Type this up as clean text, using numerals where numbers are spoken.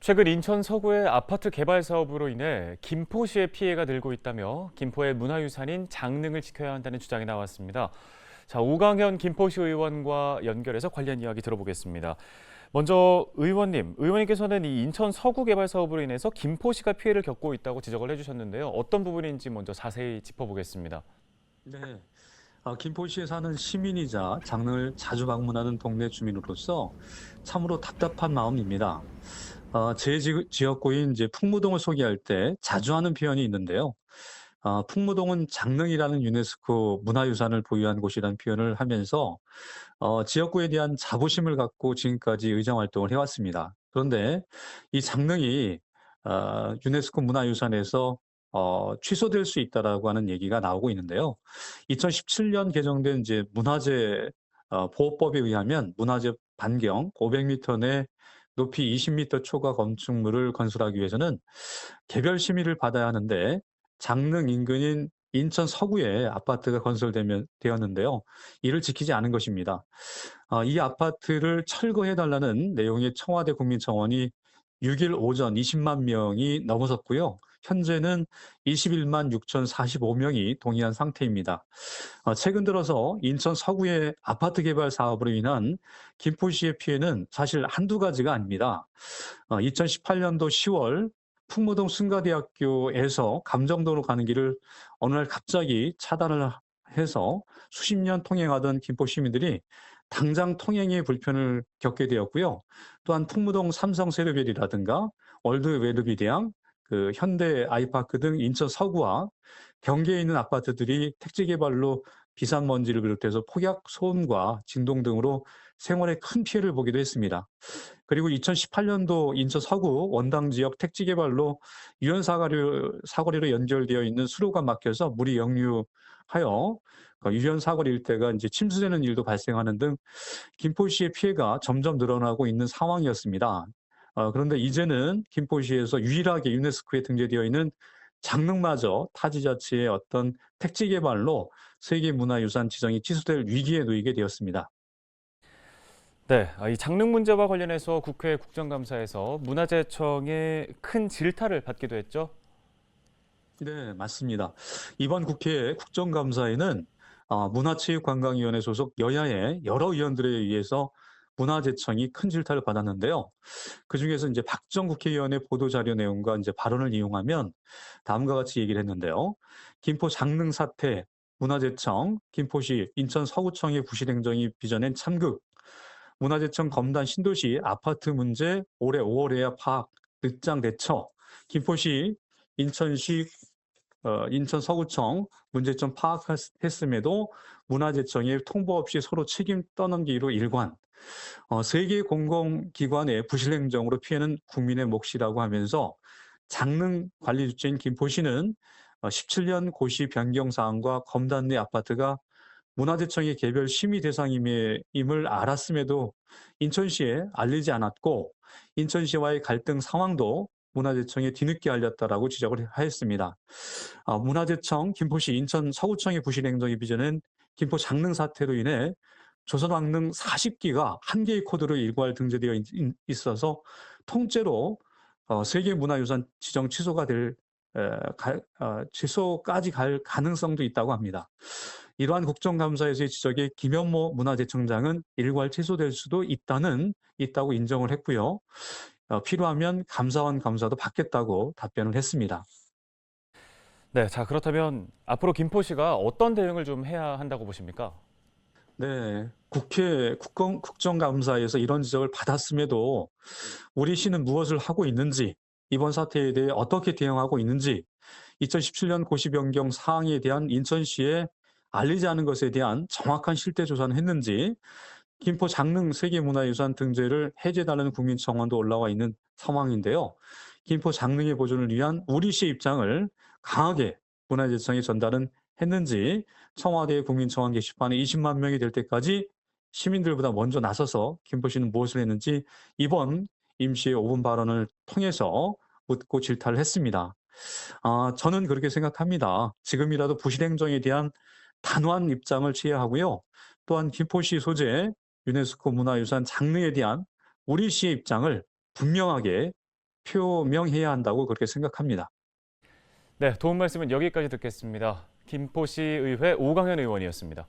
최근 인천 서구의 아파트 개발 사업으로 인해 김포시의 피해가 늘고 있다며 김포의 문화유산인 장릉을 지켜야 한다는 주장이 나왔습니다. 자, 오강현 김포시 의원과 연결해서 관련 이야기 들어보겠습니다. 먼저 의원님께서는 이 인천 서구 개발 사업으로 인해서 김포시가 피해를 겪고 있다고 지적을 해주셨는데요. 어떤 부분인지 먼저 자세히 짚어보겠습니다. 네. 김포시에 사는 시민이자 장흥을 자주 방문하는 동네 주민으로서 참으로 답답한 마음입니다. 제 지역구인 이제 풍무동을 소개할 때 자주 하는 표현이 있는데요. 풍무동은 장릉이라는 유네스코 문화유산을 보유한 곳이라는 표현을 하면서 지역구에 대한 자부심을 갖고 지금까지 의정 활동을 해왔습니다. 그런데 이 장릉이 유네스코 문화유산에서 취소될 수 있다라고 하는 얘기가 나오고 있는데요. 2017년 개정된 이제 문화재 보호법에 의하면 문화재 반경 500m 내 높이 20m 초과 건축물을 건설하기 위해서는 개별 심의를 받아야 하는데 장릉 인근인 인천 서구에 아파트가 건설되면 되었는데요. 이를 지키지 않은 것입니다. 이 아파트를 철거해 달라는 내용의 청와대 국민청원이 6일 오전 20만 명이 넘어섰고요. 현재는 21만 6,045명이 동의한 상태입니다. 최근 들어서 인천 서구의 아파트 개발 사업으로 인한 김포시의 피해는 사실 한두 가지가 아닙니다. 2018년도 10월 풍무동 승가대학교에서 감정도로 가는 길을 어느 날 갑자기 차단을 해서 수십 년 통행하던 김포 시민들이 당장 통행에 불편을 겪게 되었고요. 또한 풍무동 삼성 세르벨이라든가 월드 웨르비대양, 현대 아이파크 등 인천 서구와 경계에 있는 아파트들이 택지 개발로 비산먼지를 비롯해서 폭약, 소음과 진동 등으로 생활에 큰 피해를 보기도 했습니다. 그리고 2018년도 인천 서구 원당 지역 택지 개발로 유연 사거리로 연결되어 있는 수로가 막혀서 물이 역류하여 유연 사거리 일대가 이제 침수되는 일도 발생하는 등 김포시의 피해가 점점 늘어나고 있는 상황이었습니다. 그런데 이제는 김포시에서 유일하게 유네스코에 등재되어 있는 장릉마저 타지 자체의 어떤 택지 개발로 세계문화유산 지정이 취소될 위기에 놓이게 되었습니다. 네, 이 장릉 문제와 관련해서 국회 국정감사에서 문화재청의 큰 질타를 받기도 했죠. 네, 맞습니다. 이번 국회 국정감사에는 문화체육관광위원회 소속 여야의 여러 의원들에 의해서 문화재청이 큰 질타를 받았는데요. 그중에서 이제 박정 국회의원의 보도자료 내용과 이제 발언을 이용하면 다음과 같이 얘기를 했는데요. 김포 장릉 사태, 문화재청, 김포시, 인천 서구청의 부실행정이 빚어낸 참극, 문화재청 검단 신도시 아파트 문제 올해 5월에야 파악, 늦장 대처, 김포시, 인천시 인천 서구청 문제점 파악했음에도 문화재청에 통보 없이 서로 책임 떠넘기로 일관. 세계 공공기관의 부실행정으로 피해는 국민의 몫이라고 하면서 장릉 관리 주체인 김포시는 17년 고시 변경 사항과 검단 내 아파트가 문화재청의 개별 심의 대상임을 알았음에도 인천시에 알리지 않았고 인천시와의 갈등 상황도 문화재청에 뒤늦게 알렸다라고 지적을 하였습니다. 문화재청, 김포시, 인천 서구청의 부실 행정이 빚어낸 김포 장릉 사태로 인해 조선왕릉 40기가 한 개의 코드로 일괄 등재되어 있어서 통째로 세계문화유산 지정 취소까지 갈 가능성도 있다고 합니다. 이러한 국정감사에서의 지적에 김현모 문화재청장은 일괄 취소될 수도 있다고 인정을 했고요. 필요하면 감사원 감사도 받겠다고 답변을 했습니다. 네, 자, 그렇다면 앞으로 김포시가 어떤 대응을 좀 해야 한다고 보십니까? 네, 국회 국정감사에서 이런 지적을 받았음에도 우리 시는 무엇을 하고 있는지, 이번 사태에 대해 어떻게 대응하고 있는지, 2017년 고시 변경 사항에 대한 인천시에 알리지 않은 것에 대한 정확한 실태 조사는 했는지, 김포 장릉 세계문화유산 등재를 해제해달라는 국민청원도 올라와 있는 상황인데요. 김포 장릉의 보존을 위한 우리 시의 입장을 강하게 문화재청에 전달은 했는지 청와대 국민청원 게시판에 20만 명이 될 때까지 시민들보다 먼저 나서서 김포시는 무엇을 했는지 이번 임시의 5분 발언을 통해서 묻고 질타를 했습니다. 저는 그렇게 생각합니다. 지금이라도 부실행정에 대한 단호한 입장을 취해야 하고요. 또한 김포시 소재 유네스코 문화유산 장르에 대한 우리 시의 입장을 분명하게 표명해야 한다고 그렇게 생각합니다. 네, 도움 말씀은 여기까지 듣겠습니다. 김포시 의회 오강현 의원이었습니다.